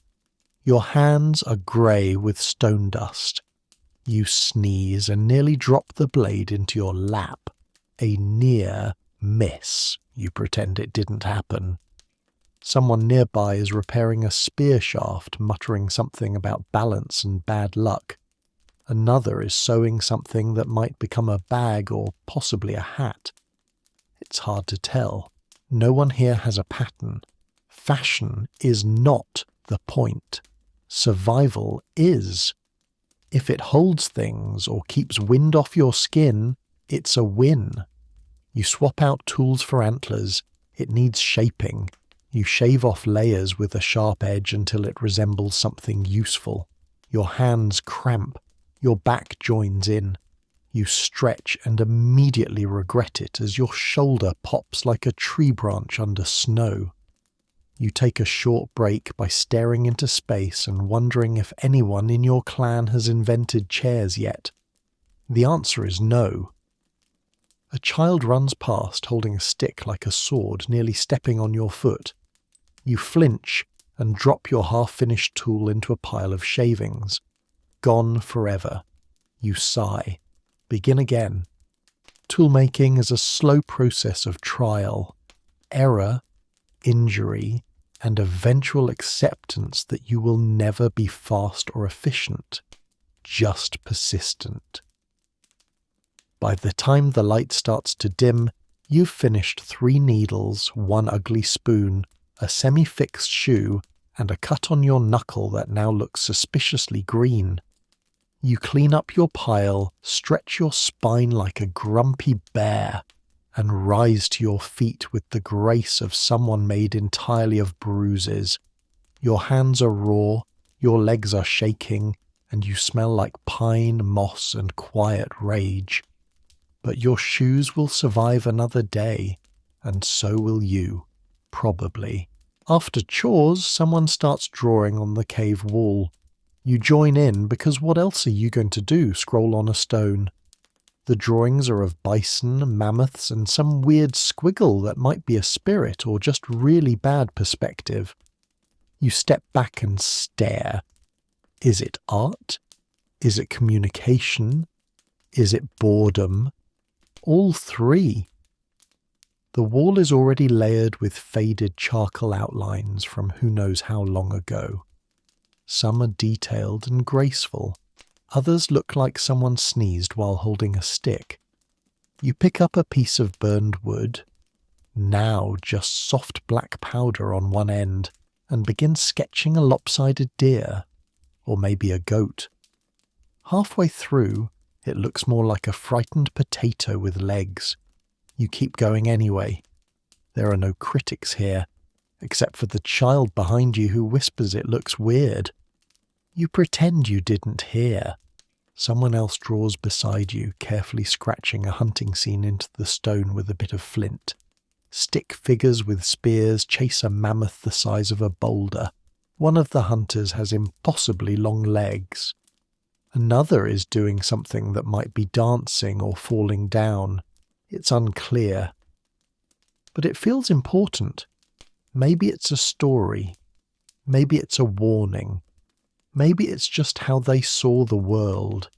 Your hands are grey with stone dust. You sneeze and nearly drop the blade into your lap. A near miss. You pretend it didn't happen. Someone nearby is repairing a spear shaft, muttering something about balance and bad luck. Another is sewing something that might become a bag or possibly a hat. It's hard to tell. No one here has a pattern. Fashion is not the point. Survival is. If it holds things or keeps wind off your skin, it's a win. You swap out tools for antlers. It needs shaping. You shave off layers with a sharp edge until it resembles something useful. Your hands cramp. Your back joins in. You stretch and immediately regret it as your shoulder pops like a tree branch under snow. You take a short break by staring into space and wondering if anyone in your clan has invented chairs yet. The answer is no. A child runs past holding a stick like a sword, nearly stepping on your foot. You flinch and drop your half-finished tool into a pile of shavings. Gone forever. You sigh. Begin again. Toolmaking is a slow process of trial, error, injury, and eventual acceptance that you will never be fast or efficient, just persistent. By the time the light starts to dim, you've finished 3 needles, 1 ugly spoon, a semi-fixed shoe, and a cut on your knuckle that now looks suspiciously green. You clean up your pile, stretch your spine like a grumpy bear, and rise to your feet with the grace of someone made entirely of bruises. Your hands are raw, your legs are shaking, and you smell like pine, moss, and quiet rage. But your shoes will survive another day, and so will you, probably. After chores, someone starts drawing on the cave wall. You join in because what else are you going to do, scroll on a stone? The drawings are of bison, mammoths, and some weird squiggle that might be a spirit or just really bad perspective. You step back and stare. Is it art? Is it communication? Is it boredom? All 3. The wall is already layered with faded charcoal outlines from who knows how long ago. Some are detailed and graceful. Others look like someone sneezed while holding a stick. You pick up a piece of burned wood, now just soft black powder on one end, and begin sketching a lopsided deer, or maybe a goat. Halfway through, it looks more like a frightened potato with legs. You keep going anyway. There are no critics here, except for the child behind you who whispers it looks weird. You pretend you didn't hear. Someone else draws beside you, carefully scratching a hunting scene into the stone with a bit of flint. Stick figures with spears chase a mammoth the size of a boulder. One of the hunters has impossibly long legs. Another is doing something that might be dancing or falling down. It's unclear. But it feels important. Maybe it's a story. Maybe it's a warning. Maybe it's just how they saw the world.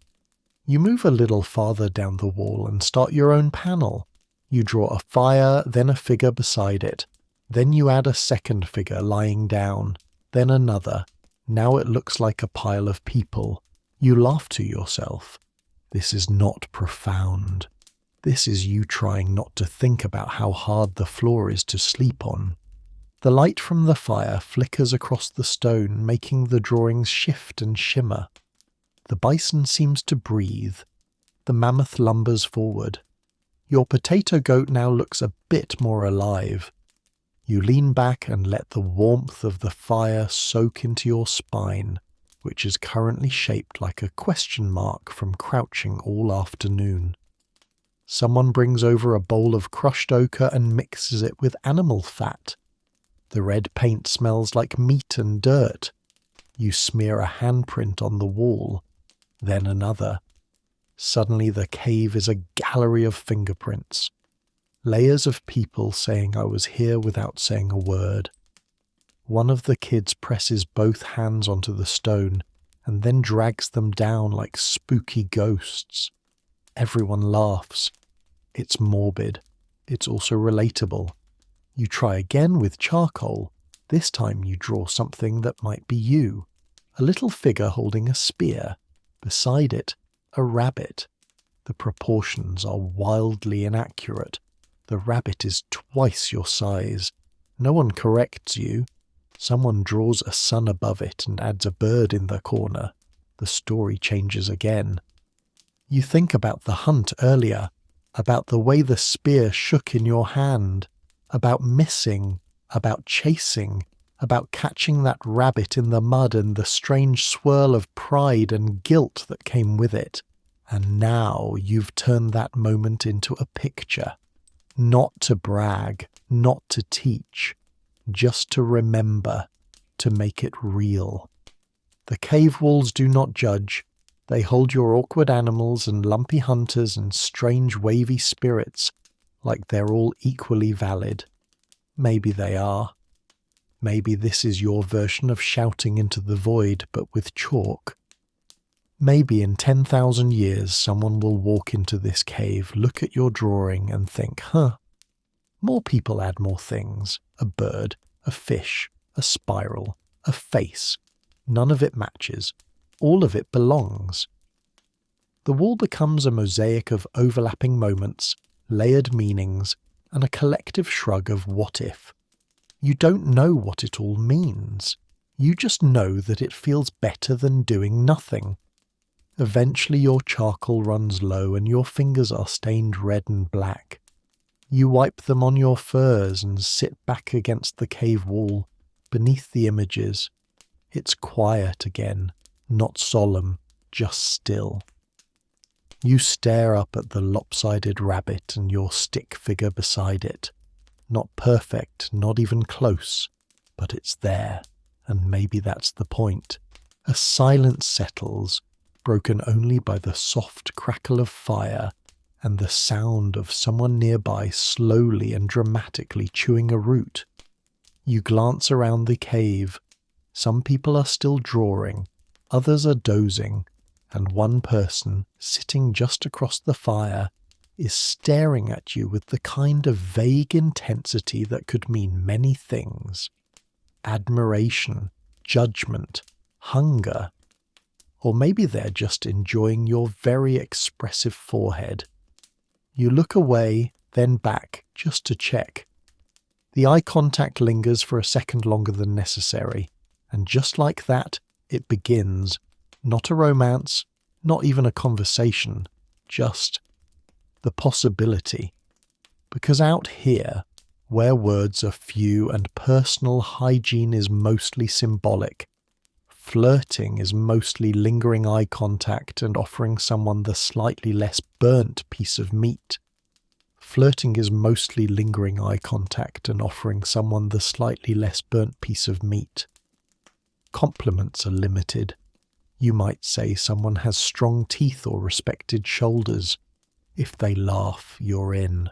You move a little farther down the wall and start your own panel. You draw a fire, then a figure beside it. Then you add a second figure lying down, then another. Now it looks like a pile of people. You laugh to yourself. This is not profound. This is you trying not to think about how hard the floor is to sleep on. The light from the fire flickers across the stone, making the drawings shift and shimmer. The bison seems to breathe. The mammoth lumbers forward. Your potato goat now looks a bit more alive. You lean back and let the warmth of the fire soak into your spine. which is currently shaped like a question mark from crouching all afternoon. Someone brings over a bowl of crushed ochre and mixes it with animal fat. The red paint smells like meat and dirt. You smear a handprint on the wall, then another. Suddenly the cave is a gallery of fingerprints. Layers of people saying I was here without saying a word. One of the kids presses both hands onto the stone and then drags them down like spooky ghosts. Everyone laughs. It's morbid. It's also relatable. You try again with charcoal. This time you draw something that might be you. A little figure holding a spear. Beside it, a rabbit. The proportions are wildly inaccurate. The rabbit is twice your size. No one corrects you. Someone draws a sun above it and adds a bird in the corner. The story changes again. You think about the hunt earlier, about the way the spear shook in your hand, about missing, about chasing, about catching that rabbit in the mud and the strange swirl of pride and guilt that came with it. And now you've turned that moment into a picture. Not to brag, not to teach, just to remember, to make it real. The cave walls do not judge. They hold your awkward animals and lumpy hunters and strange wavy spirits like they're all equally valid. Maybe they are. Maybe this is your version of shouting into the void, but with chalk. Maybe in 10,000 years someone will walk into this cave, look at your drawing and think, more people add more things. A bird, a fish, a spiral, a face. None of it matches. All of it belongs. The wall becomes a mosaic of overlapping moments, layered meanings, and a collective shrug of what if. You don't know what it all means. You just know that it feels better than doing nothing. Eventually your charcoal runs low and your fingers are stained red and black. You wipe them on your furs and sit back against the cave wall, beneath the images. It's quiet again, not solemn, just still. You stare up at the lopsided rabbit and your stick figure beside it. Not perfect, not even close, but it's there, and maybe that's the point. A silence settles, broken only by the soft crackle of fire and the sound of someone nearby slowly and dramatically chewing a root. You glance around the cave. Some people are still drawing, others are dozing, and one person, sitting just across the fire, is staring at you with the kind of vague intensity that could mean many things. Admiration, judgment, hunger. Or maybe they're just enjoying your very expressive forehead. You look away, then back, just to check. The eye contact lingers for a second longer than necessary, and just like that, it begins. Not a romance, not even a conversation, just the possibility. Because out here, where words are few and personal hygiene is mostly symbolic, flirting is mostly lingering eye contact and offering someone the slightly less burnt piece of meat. Flirting is mostly lingering eye contact and offering someone the slightly less burnt piece of meat. Compliments are limited. You might say someone has strong teeth or respected shoulders. If they laugh, you're in.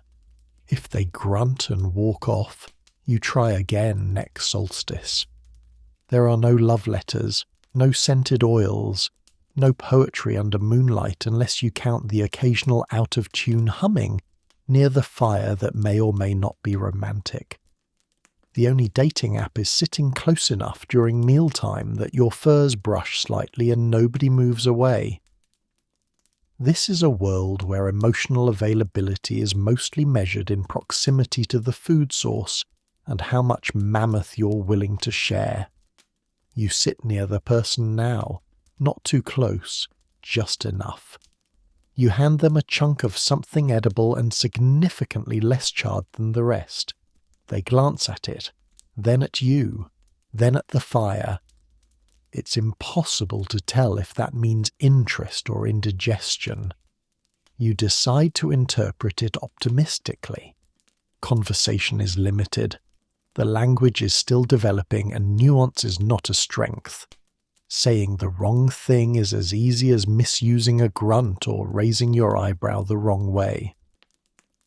If they grunt and walk off, you try again next solstice. There are no love letters, no scented oils, no poetry under moonlight unless you count the occasional out-of-tune humming near the fire that may or may not be romantic. The only dating app is sitting close enough during mealtime that your furs brush slightly and nobody moves away. This is a world where emotional availability is mostly measured in proximity to the food source and how much mammoth you're willing to share. You sit near the person now, not too close, just enough. You hand them a chunk of something edible and significantly less charred than the rest. They glance at it, then at you, then at the fire. It's impossible to tell if that means interest or indigestion. You decide to interpret it optimistically. Conversation is limited. The language is still developing and nuance is not a strength. Saying the wrong thing is as easy as misusing a grunt or raising your eyebrow the wrong way.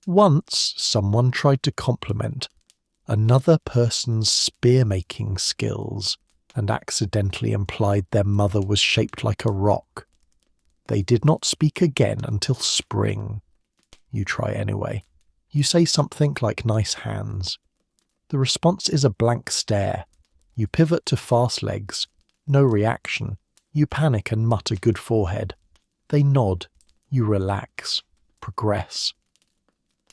Once someone tried to compliment another person's spear-making skills and accidentally implied their mother was shaped like a rock. They did not speak again until spring. You try anyway. You say something like nice hands. The response is a blank stare. You pivot to fast legs. No reaction. You panic and mutter good forehead. They nod. You relax. Progress.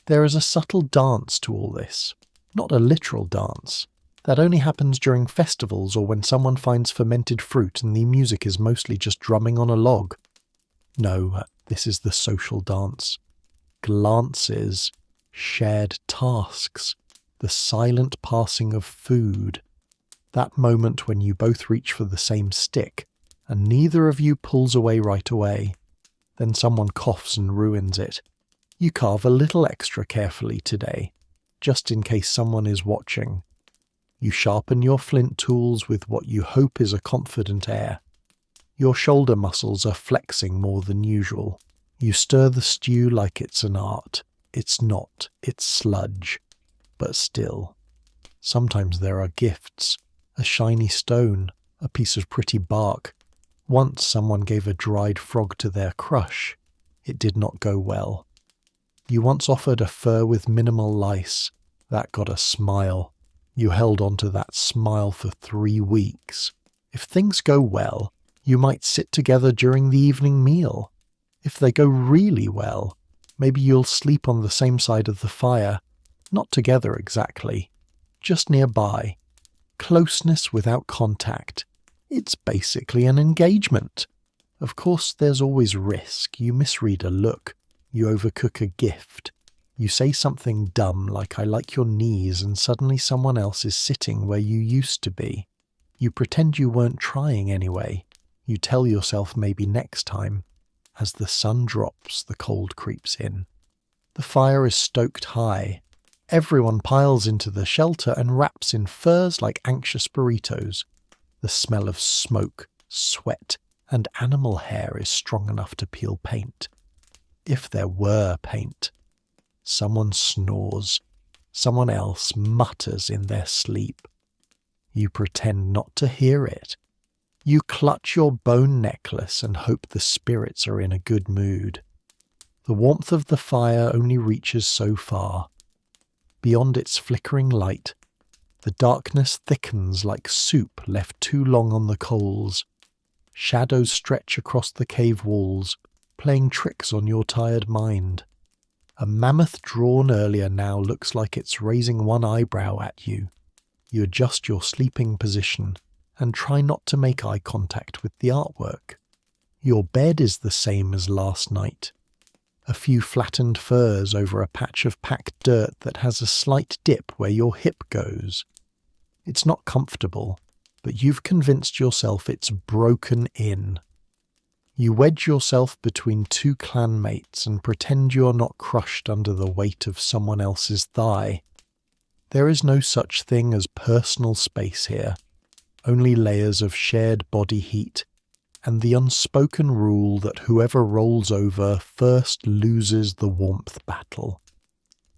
There is a subtle dance to all this. Not a literal dance. That only happens during festivals or when someone finds fermented fruit and the music is mostly just drumming on a log. No, this is the social dance. Glances, shared tasks, the silent passing of food. That moment when you both reach for the same stick and neither of you pulls away right away. Then someone coughs and ruins it. You carve a little extra carefully today, just in case someone is watching. You sharpen your flint tools with what you hope is a confident air. Your shoulder muscles are flexing more than usual. You stir the stew like it's an art. It's not, it's sludge. But still. Sometimes there are gifts. A shiny stone, a piece of pretty bark. Once someone gave a dried frog to their crush. It did not go well. You once offered a fur with minimal lice. That got a smile. You held on to that smile for 3 weeks. If things go well, you might sit together during the evening meal. If they go really well, maybe you'll sleep on the same side of the fire. Not together exactly, just nearby. Closeness without contact. It's basically an engagement. Of course, there's always risk. You misread a look. You overcook a gift. You say something dumb like I like your knees and suddenly someone else is sitting where you used to be. You pretend you weren't trying anyway. You tell yourself maybe next time. As the sun drops, the cold creeps in. The fire is stoked high. Everyone piles into the shelter and wraps in furs like anxious burritos. The smell of smoke, sweat, and animal hair is strong enough to peel paint. If there were paint. Someone snores. Someone else mutters in their sleep. You pretend not to hear it. You clutch your bone necklace and hope the spirits are in a good mood. The warmth of the fire only reaches so far. Beyond its flickering light, the darkness thickens like soup left too long on the coals. Shadows stretch across the cave walls, playing tricks on your tired mind. A mammoth drawn earlier now looks like it's raising one eyebrow at you. You adjust your sleeping position and try not to make eye contact with the artwork. Your bed is the same as last night. A few flattened furs over a patch of packed dirt that has a slight dip where your hip goes. It's not comfortable, but you've convinced yourself it's broken in. You wedge yourself between 2 clanmates and pretend you're not crushed under the weight of someone else's thigh. There is no such thing as personal space here, only layers of shared body heat, and the unspoken rule that whoever rolls over first loses the warmth battle.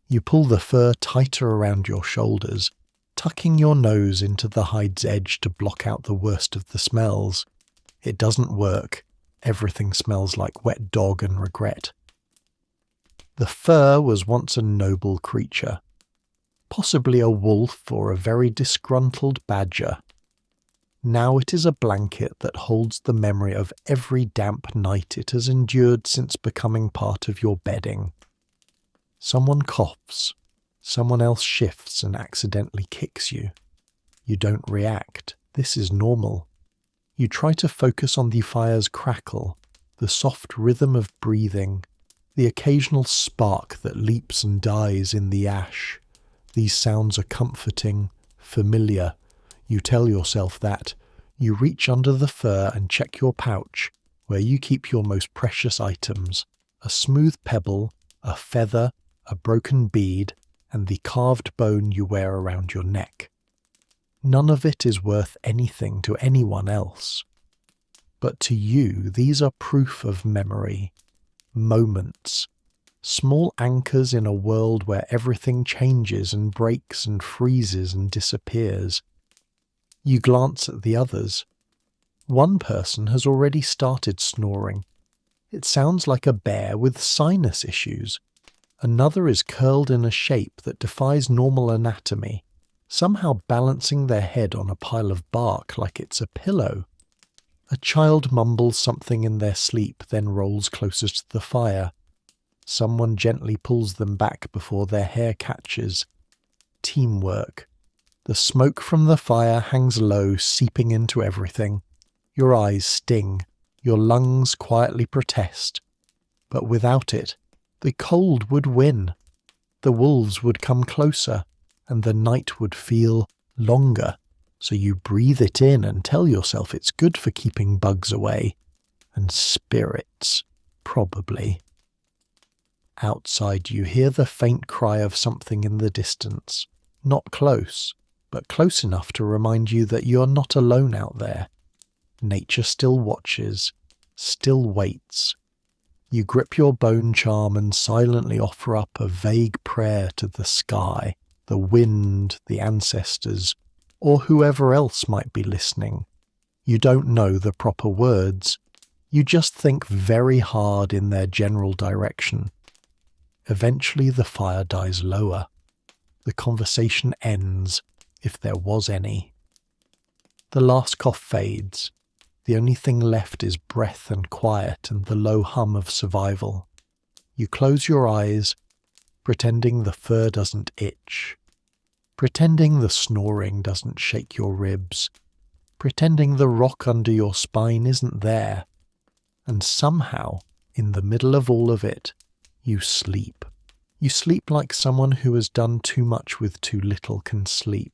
You pull the fur tighter around your shoulders, tucking your nose into the hide's edge to block out the worst of the smells. It doesn't work. Everything smells like wet dog and regret. The fur was once a noble creature, possibly a wolf or a very disgruntled badger. Now it is a blanket that holds the memory of every damp night it has endured since becoming part of your bedding. Someone coughs, someone else shifts and accidentally kicks you. You don't react. This is normal. You try to focus on the fire's crackle, the soft rhythm of breathing, the occasional spark that leaps and dies in the ash. These sounds are comforting, familiar. You tell yourself that. You reach under the fur and check your pouch, where you keep your most precious items: a smooth pebble, a feather, a broken bead, and the carved bone you wear around your neck. None of it is worth anything to anyone else. But to you, these are proof of memory, moments, small anchors in a world where everything changes and breaks and freezes and disappears. You glance at the others. One person has already started snoring. It sounds like a bear with sinus issues. Another is curled in a shape that defies normal anatomy, somehow balancing their head on a pile of bark like it's a pillow. A child mumbles something in their sleep, then rolls closer to the fire. Someone gently pulls them back before their hair catches. Teamwork. The smoke from the fire hangs low, seeping into everything. Your eyes sting. Your lungs quietly protest. But without it, the cold would win. The wolves would come closer, and the night would feel longer. So you breathe it in and tell yourself it's good for keeping bugs away. And spirits, probably. Outside you hear the faint cry of something in the distance. Not close, but close enough to remind you that you're not alone out there. Nature still watches, still waits. You grip your bone charm and silently offer up a vague prayer to the sky, the wind, the ancestors, or whoever else might be listening. You don't know the proper words. You just think very hard in their general direction. Eventually the fire dies lower. The conversation ends, if there was any. The last cough fades. The only thing left is breath and quiet and the low hum of survival. You close your eyes, pretending the fur doesn't itch. Pretending the snoring doesn't shake your ribs. Pretending the rock under your spine isn't there. And somehow, in the middle of all of it, you sleep. You sleep like someone who has done too much with too little can sleep.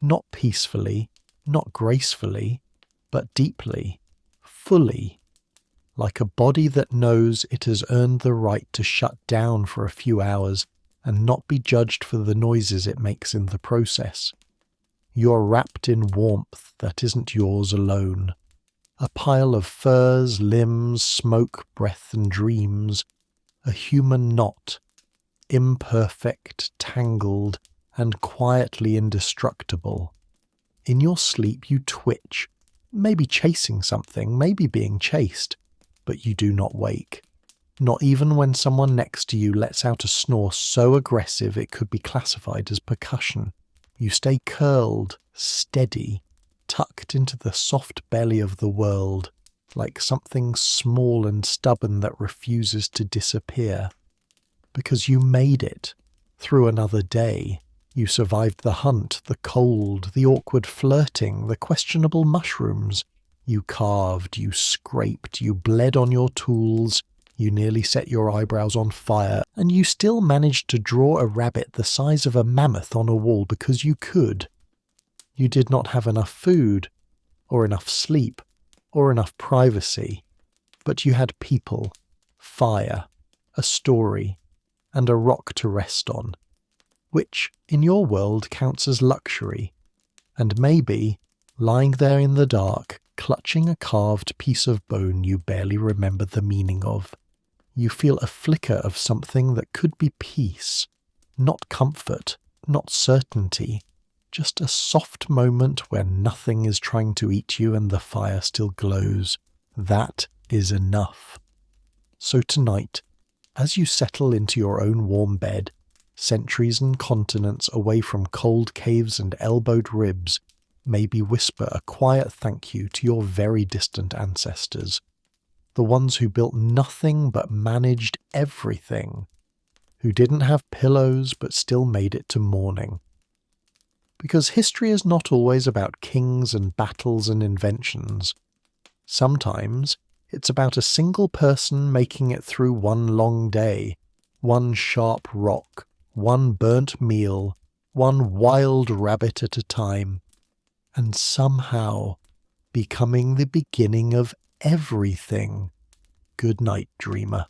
Not peacefully, not gracefully, but deeply, fully, like a body that knows it has earned the right to shut down for a few hours and not be judged for the noises it makes in the process. You're wrapped in warmth that isn't yours alone. A pile of furs, limbs, smoke, breath and dreams. A human knot, imperfect, tangled, and quietly indestructible. In your sleep you twitch, maybe chasing something, maybe being chased, but you do not wake. Not even when someone next to you lets out a snore so aggressive it could be classified as percussion. You stay curled, steady, tucked into the soft belly of the world, like something small and stubborn that refuses to disappear. Because you made it. Through another day. You survived the hunt, the cold, the awkward flirting, the questionable mushrooms. You carved, you scraped, you bled on your tools, you nearly set your eyebrows on fire, and you still managed to draw a rabbit the size of a mammoth on a wall because you could. You did not have enough food, or enough sleep, or enough privacy, but you had people, fire, a story, and a rock to rest on, which, in your world, counts as luxury, and maybe, lying there in the dark, clutching a carved piece of bone you barely remember the meaning of, you feel a flicker of something that could be peace, not comfort, not certainty, just a soft moment where nothing is trying to eat you and the fire still glows. That is enough. So tonight, as you settle into your own warm bed, centuries and continents away from cold caves and elbowed ribs, maybe whisper a quiet thank you to your very distant ancestors, the ones who built nothing but managed everything, who didn't have pillows but still made it to morning. Because history is not always about kings and battles and inventions. Sometimes it's about a single person making it through one long day, one sharp rock, one burnt meal, one wild rabbit at a time. And somehow becoming the beginning of everything. Good night, dreamer.